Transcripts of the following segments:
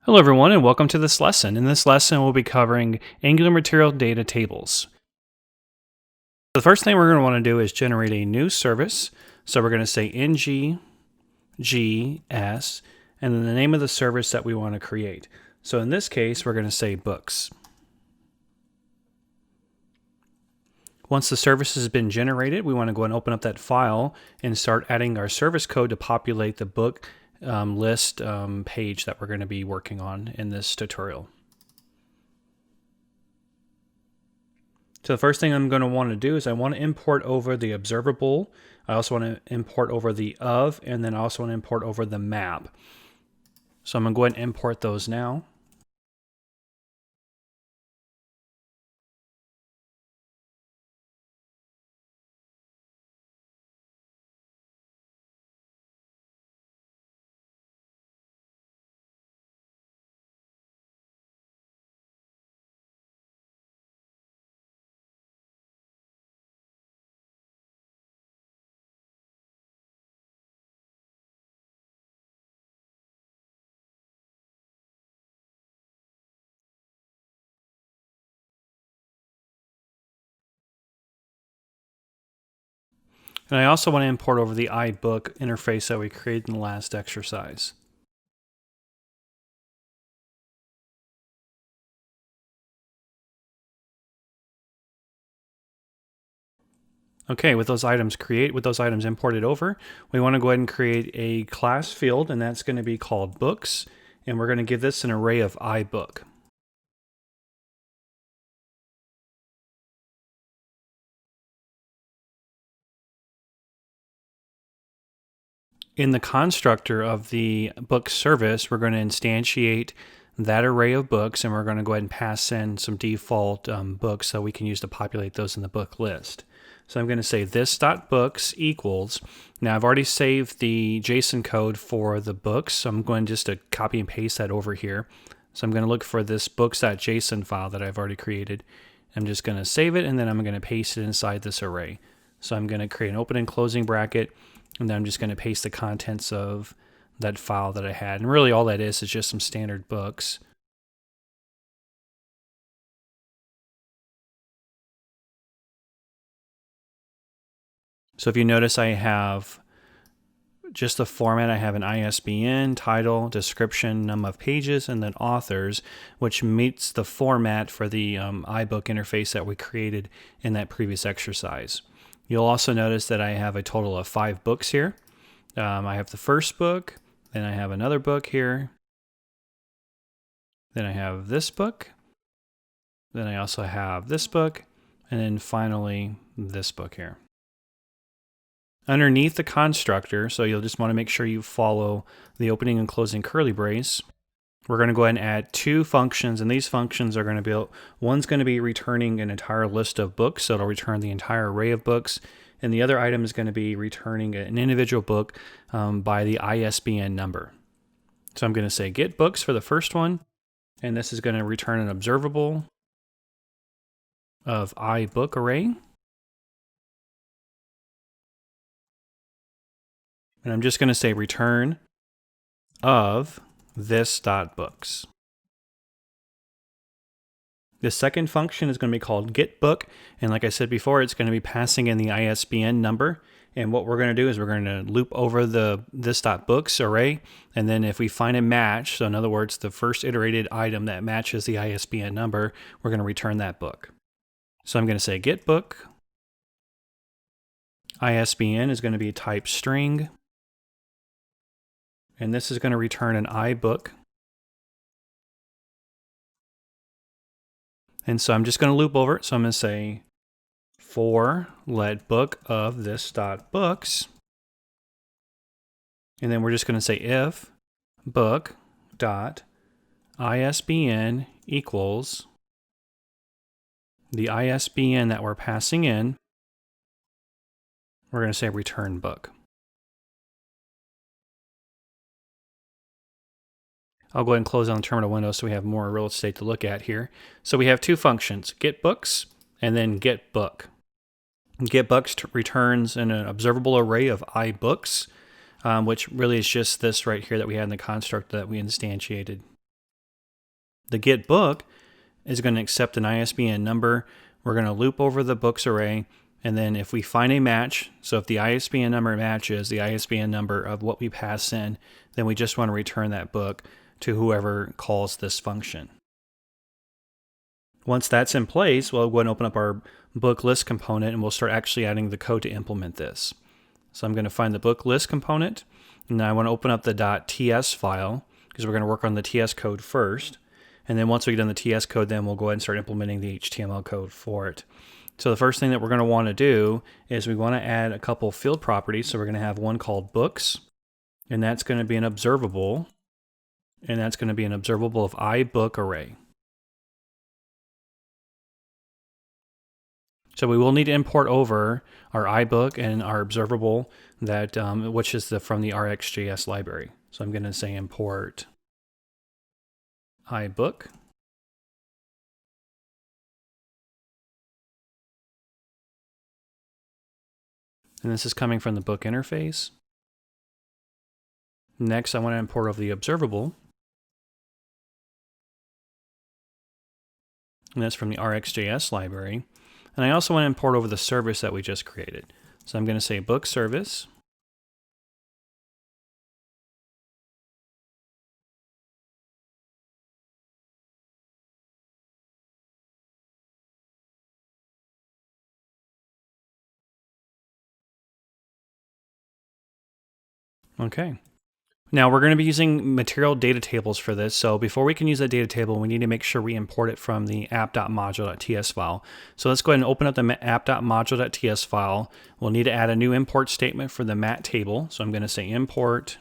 Hello everyone and welcome to this lesson. In this lesson we'll be covering Angular Material Data Tables. The first thing we're going to want to do is generate a new service. So we're going to say ng gs and then the name of the service that we want to create. So in this case we're going to say books. Once the service has been generated, we want to go and open up that file and start adding our service code to populate the book list page that we're going to be working on in this tutorial. So the first thing I'm going to want to do is I want to import over the observable. I also want to import over the of, and then I also want to import over the map. So I'm going to go ahead and import those now. And I also want to import over the iBook interface that we created in the last exercise. Okay, with those items imported over, we want to go ahead and create a class field, and that's going to be called books, and we're going to give this an array of iBook. In the constructor of the book service, we're going to instantiate that array of books, and we're going to go ahead and pass in some default books that we can use to populate those in the book list. So I'm going to say this.books equals, now I've already saved the JSON code for the books, so I'm going just to copy and paste that over here. So I'm going to look for this books.json file that I've already created. I'm just going to save it, and then I'm going to paste it inside this array. So I'm going to create an open and closing bracket, and then I'm just going to paste the contents of that file that I had. And really all that is just some standard books. So if you notice, I have just the format. I have an ISBN, title, description, number of pages, and then authors, which meets the format for the iBook interface that we created in that previous exercise. You'll also notice that I have a total of 5 books here. I have the first book, then I have another book here, then I have this book, then I also have this book, and then finally this book here. Underneath the constructor, so you'll just want to make sure you follow the opening and closing curly brace, we're going to go ahead and add 2 functions, and these functions are going to be, one's going to be returning an entire list of books, so it'll return the entire array of books, and the other item is going to be returning an individual book by the ISBN number. So I'm going to say get books for the first one, and this is going to return an observable of iBook array. And I'm just going to say return of this.books. The second function is going to be called getBook, and like I said before, it's going to be passing in the ISBN number. And what we're going to do is we're going to loop over the this.books array, and then if we find a match, so in other words, the first iterated item that matches the ISBN number, we're going to return that book. So I'm going to say getBook. ISBN is going to be type string, and this is going to return an iBook. And so I'm just going to loop over it. So I'm going to say for let book of this.books. And then we're just going to say if book dot ISBN equals the ISBN that we're passing in. We're going to say return book. I'll go ahead and close on the terminal window so we have more real estate to look at here. So we have 2 functions, get books and then get book. Get books returns an observable array of iBooks, which really is just this right here that we had in the construct that we instantiated. The get book is going to accept an ISBN number. We're going to loop over the books array. And then if we find a match, so if the ISBN number matches the ISBN number of what we pass in, then we just want to return that book to whoever calls this function. Once that's in place, we'll go ahead and open up our book list component and we'll start actually adding the code to implement this. So I'm going to find the book list component, and now I want to open up the .ts file because we're going to work on the TS code first. And then once we get done the TS code, then we'll go ahead and start implementing the HTML code for it. So the first thing that we're going to want to do is we want to add a couple field properties. So we're going to have one called books, and that's going to be an observable, and that's going to be an observable of iBook array. So we will need to import over our iBook and our observable that which is from the RxJS library. So I'm going to say import iBook. And this is coming from the book interface. Next, I want to import over the observable. And that's from the RxJS library. And I also want to import over the service that we just created. So I'm going to say book service. Okay. Now we're going to be using material data tables for this. So before we can use that data table, we need to make sure we import it from the app.module.ts file. So let's go ahead and open up the app.module.ts file. We'll need to add a new import statement for the mat table. So I'm going to say import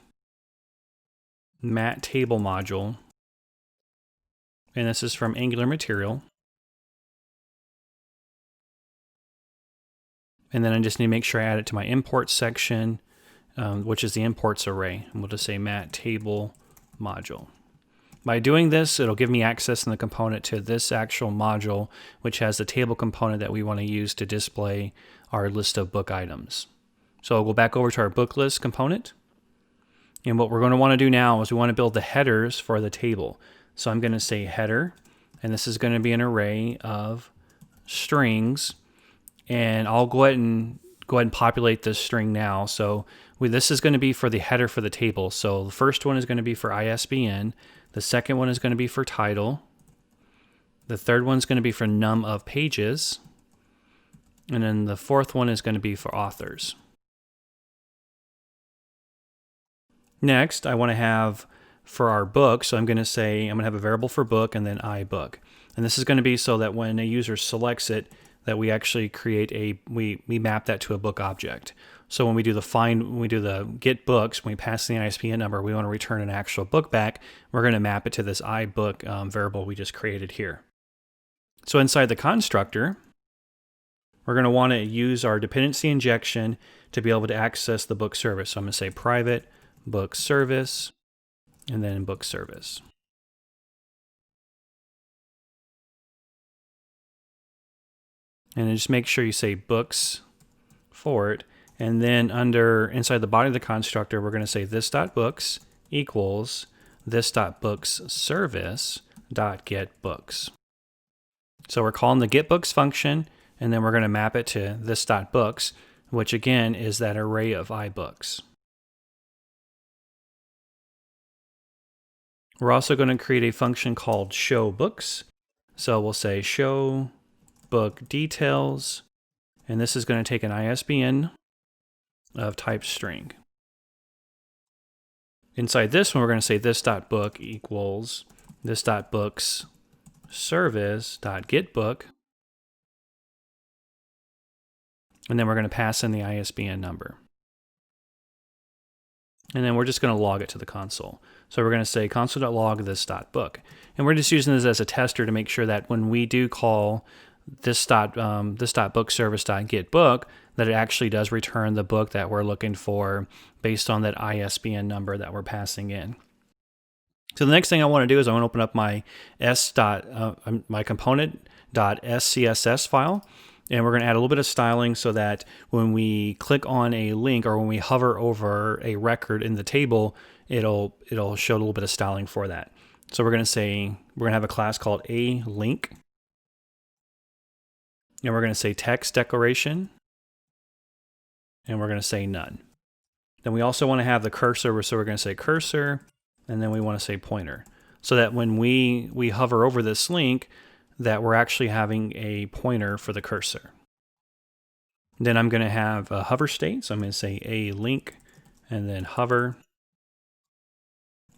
mat table module. And this is from Angular Material. And then I just need to make sure I add it to my import section, which is the imports array. And we'll just say mat table module. By doing this, it'll give me access in the component to this actual module, which has the table component that we want to use to display our list of book items. So I'll go back over to our book list component. And what we're going to want to do now is we want to build the headers for the table. So I'm going to say header, and this is going to be an array of strings. And I'll go ahead and populate this string now. So this is going to be for the header for the table. So the first one is going to be for ISBN. The second one is going to be for title. The third one is going to be for num of pages. And then the fourth one is going to be for authors. Next, I want to have for our book, so I'm going to have a variable for book and then iBook. And this is going to be so that when a user selects it, that we actually create we map that to a book object. So when we do the get books, when we pass the ISBN number, we want to return an actual book back. We're going to map it to this iBook variable we just created here. So inside the constructor, we're going to want to use our dependency injection to be able to access the book service. So I'm going to say private book service and then book service. And then just make sure you say books for it. And then inside the body of the constructor, we're going to say this.books equals this.books service dot get books. So we're calling the get books function, and then we're going to map it to this.books, which again is that array of iBooks. We're also going to create a function called show books. So we'll say show book details, and this is going to take an ISBN of type string. Inside this one, we're going to say this.book equals this.books service.getBook, and then we're going to pass in the ISBN number. And then we're just going to log it to the console. So we're going to say console.log this.book. And we're just using this as a tester to make sure that when we do call this.book service.getBook, that it actually does return the book that we're looking for based on that ISBN number that we're passing in. So the next thing I want to do is I want to open up my my component.scss file. And we're going to add a little bit of styling so that when we click on a link or when we hover over a record in the table, it'll show a little bit of styling for that. So we're going to have a class called a link. And we're going to say text declaration. And we're going to say none. Then we also want to have the cursor, so we're going to say cursor, and then we want to say pointer. So that when we hover over this link, that we're actually having a pointer for the cursor. Then I'm going to have a hover state, so I'm going to say a link, and then hover.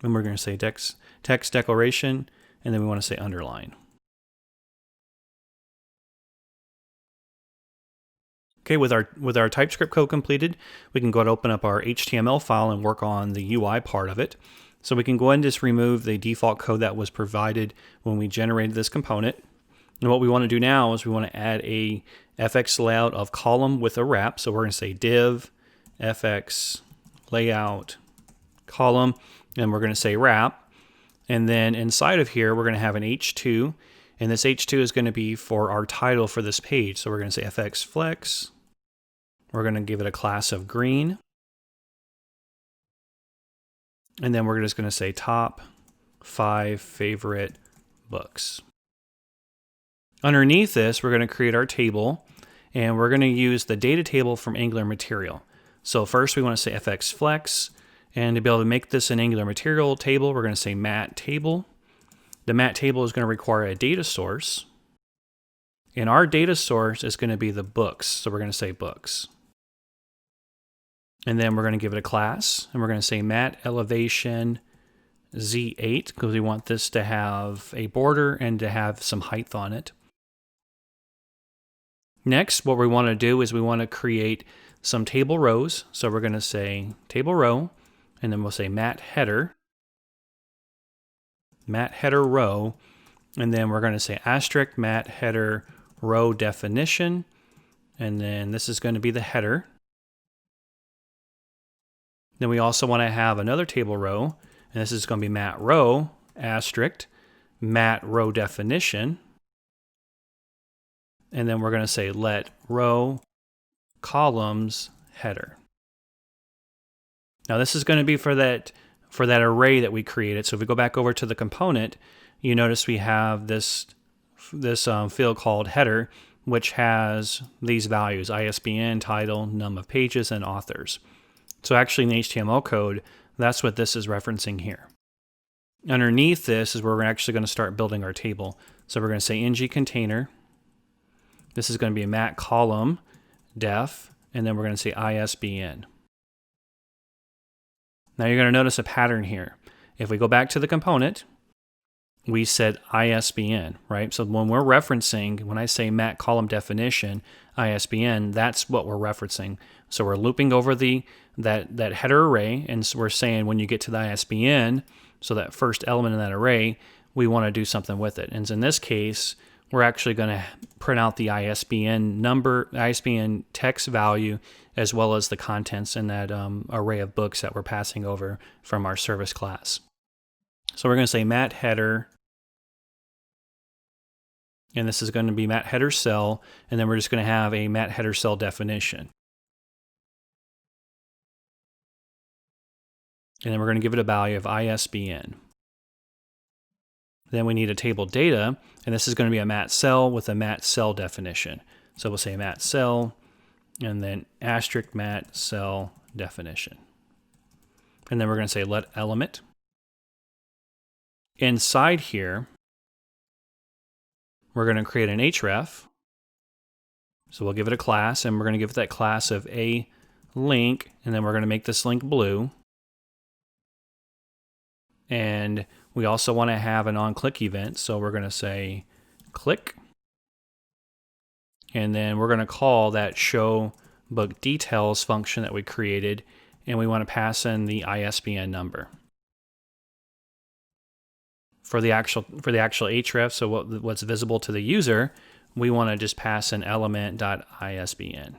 And we're going to say text declaration, and then we want to say underline. Okay, with our TypeScript code completed, we can go ahead and open up our HTML file and work on the UI part of it. So we can go ahead and just remove the default code that was provided when we generated this component. And what we want to do now is we want to add a FX layout of column with a wrap. So we're going to say div FX layout column, and we're going to say wrap. And then inside of here, we're going to have an H2, and this H2 is going to be for our title for this page. So we're going to say FX flex. We're going to give it a class of green. And then we're just going to say top 5 favorite books. Underneath this, we're going to create our table, and we're going to use the data table from Angular Material. So first we want to say FX flex, and to be able to make this an Angular Material table, we're going to say mat table. The mat table is going to require a data source, and our data source is going to be the books. So we're going to say books. And then we're going to give it a class, and we're going to say mat elevation Z8, because we want this to have a border and to have some height on it. Next, what we want to do is we want to create some table rows. So we're going to say table row, and then we'll say mat header row, and then we're going to say asterisk mat header row definition, and then this is going to be the header. Then we also want to have another table row, and this is going to be mat row asterisk mat row definition, and then we're going to say let row columns header. Now this is going to be for that array that we created. So if we go back over to the component, you notice we have this field called header, which has these values: ISBN, title, num of pages, and authors. So actually in the HTML code, that's what this is referencing here. Underneath this is where we're actually going to start building our table. So we're going to say ng container. This is going to be a mat column def, and then we're going to say ISBN. Now you're going to notice a pattern here. If we go back to the component, we said ISBN, right? So when we're referencing, when I say mat column definition, ISBN, that's what we're referencing. So we're looping over that header array, and so we're saying when you get to the ISBN, so that first element in that array, we want to do something with it. And in this case, we're actually going to print out the ISBN number, ISBN text value, as well as the contents in that array of books that we're passing over from our service class. So we're going to say mat header, and this is going to be mat header cell, and then we're just going to have a mat header cell definition. And then we're going to give it a value of ISBN. Then we need a table data, and this is going to be a mat cell with a mat cell definition. So we'll say mat cell, and then asterisk mat cell definition. And then we're going to say let element. Inside here, we're going to create an href. So we'll give it a class, and we're going to give it that class of a link, and then we're going to make this link blue. And we also want to have an on-click event, so we're going to say click. And then we're going to call that show book details function that we created, and we want to pass in the ISBN number. For the actual href, so what's visible to the user, we want to just pass in element.isbn.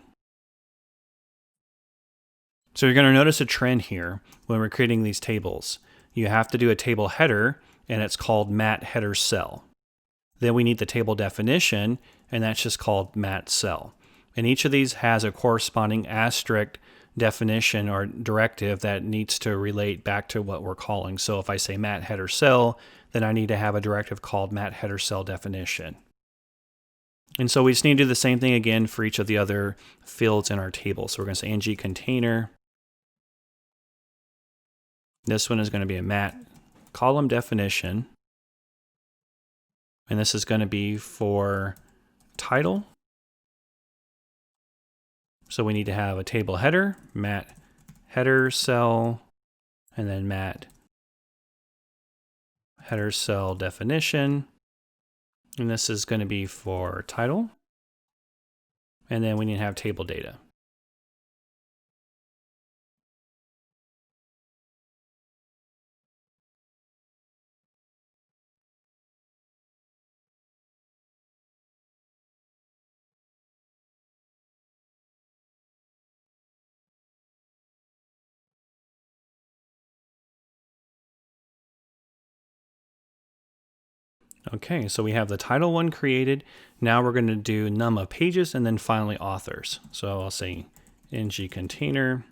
So you're going to notice a trend here when we're creating these tables. You have to do a table header, and it's called mat header cell. Then we need the table definition, and that's just called mat cell. And each of these has a corresponding asterisk definition or directive that needs to relate back to what we're calling. So if I say mat header cell, then I need to have a directive called mat header cell definition. And so we just need to do the same thing again for each of the other fields in our table. So we're going to say ng container. This one is going to be a mat column definition. And this is going to be for title. So we need to have a table header, mat header cell, and then mat header cell definition. And this is going to be for title. And then we need to have table data. Okay, so we have the title one created. Now we're going to do num of pages and then finally authors. So I'll say ng container.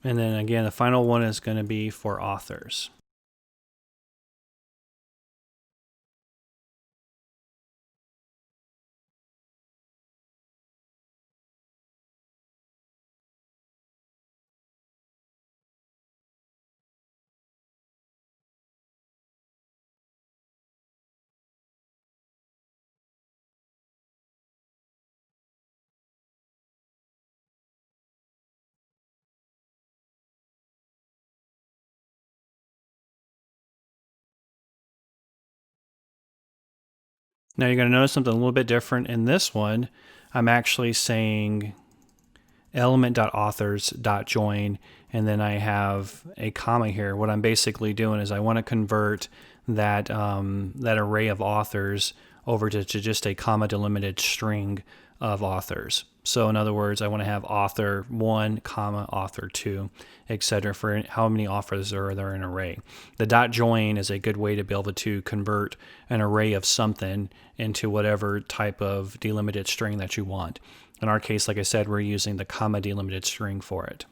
And then again, the final one is going to be for authors. Now you're going to notice something a little bit different in this one. I'm actually saying element.authors.join, and then I have a comma here. What I'm basically doing is I want to convert that, that array of authors over to just a comma delimited string of authors. So in other words, I want to have author 1, comma, author 2, etc. for how many authors are there in an array. The dot join is a good way to be able to convert an array of something into whatever type of delimited string that you want. In our case, like I said, we're using the comma delimited string for it.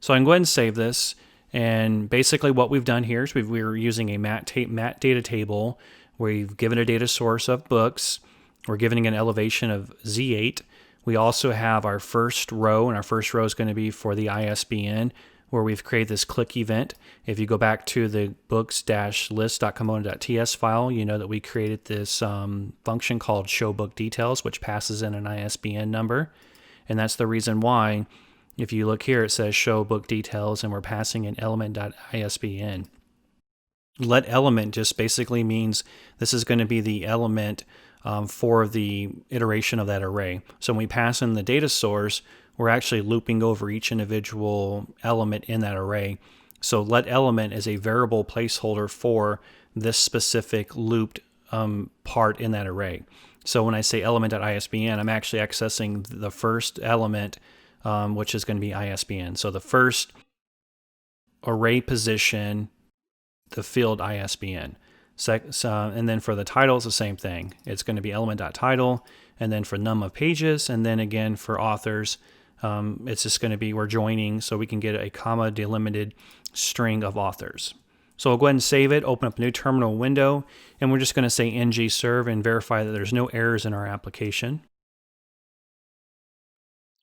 So I can go ahead and save this. And basically what we've done here is we're using a mat data table. We've given a data source of books. We're giving an elevation of Z8. We also have our first row, and our first row is going to be for the ISBN, where we've created this click event. If you go back to the books-list.komodo.ts file, you know that we created this function called show book details, which passes in an ISBN number. And that's the reason why, if you look here, it says show book details, and we're passing in element.isbn. Let element just basically means this is going to be the element for the iteration of that array. So when we pass in the data source, we're actually looping over each individual element in that array. So let element is a variable placeholder for this specific looped part in that array. So when I say element.isbn, I'm actually accessing the first element, which is going to be ISBN. So the first array position, the field ISBN. And then for the title, it's the same thing. It's going to be element.title, and then for num of pages, and then again for authors, it's just going to be we're joining so we can get a comma delimited string of authors. So I'll go ahead and save it, open up a new terminal window, and we're just going to say ng serve and verify that there's no errors in our application.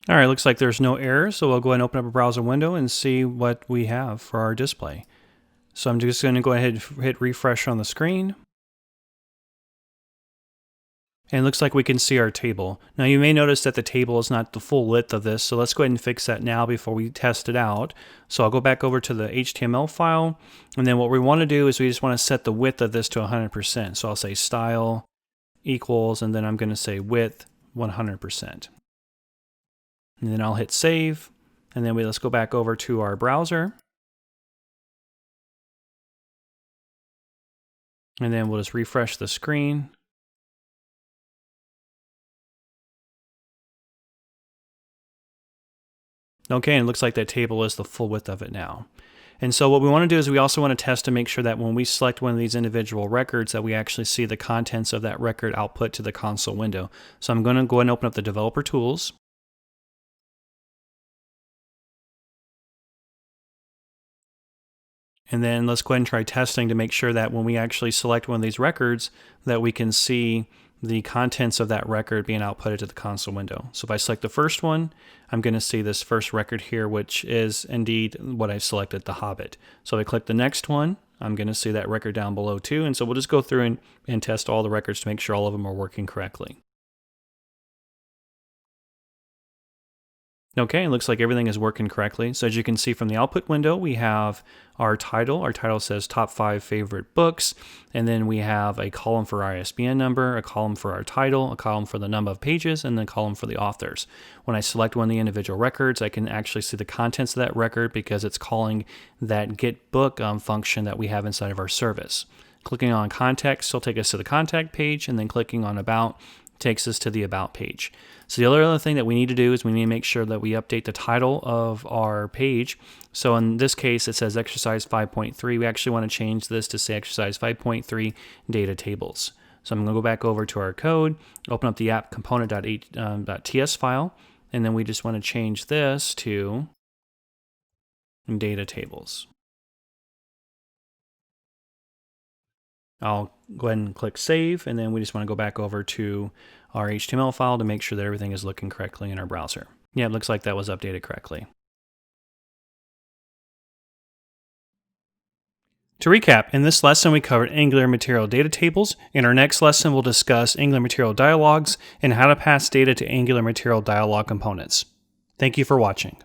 All right, looks like there's no errors, so we'll go ahead and open up a browser window and see what we have for our display. So I'm just going to go ahead and hit refresh on the screen. And it looks like we can see our table. Now you may notice that the table is not the full width of this, so let's go ahead and fix that now before we test it out. So I'll go back over to the HTML file, and then what we want to do is we just want to set the width of this to 100%. So I'll say style equals, and then I'm going to say width 100%. And then I'll hit save, And then let's go back over to our browser. And then we'll just refresh the screen. Okay, and it looks like that table is the full width of it now. And so what we want to do is we also want to test to make sure that when we select one of these individual records that we actually see the contents of that record output to the console window. So I'm going to go ahead and open up the developer tools. And then let's go ahead and try testing to make sure that when we actually select one of these records that we can see the contents of that record being outputted to the console window. So if I select the first one, I'm going to see this first record here, which is indeed what I selected, The Hobbit. So if I click the next one, I'm going to see that record down below too. And so we'll just go through and test all the records to make sure all of them are working correctly. Okay, it looks like everything is working correctly. So as you can see from the output window, we have our title. Our title says top 5 favorite books. And then we have a column for our ISBN number, a column for our title, a column for the number of pages, and then a column for the authors. When I select one of the individual records, I can actually see the contents of that record because it's calling that get book function that we have inside of our service. Clicking on context will take us to the contact page, and then clicking on about takes us to the about page. So the other thing that we need to do is we need to make sure that we update the title of our page. So in this case, it says exercise 5.3. We actually want to change this to say exercise 5.3 data tables. So I'm going to go back over to our code, open up the app component.ts file, and then we just want to change this to data tables. I'll go ahead and click save, and then we just want to go back over to our HTML file to make sure that everything is looking correctly in our browser. Yeah, it looks like that was updated correctly. To recap, in this lesson we covered Angular Material Data Tables. In our next lesson we'll discuss Angular Material Dialogues and how to pass data to Angular Material Dialog components. Thank you for watching.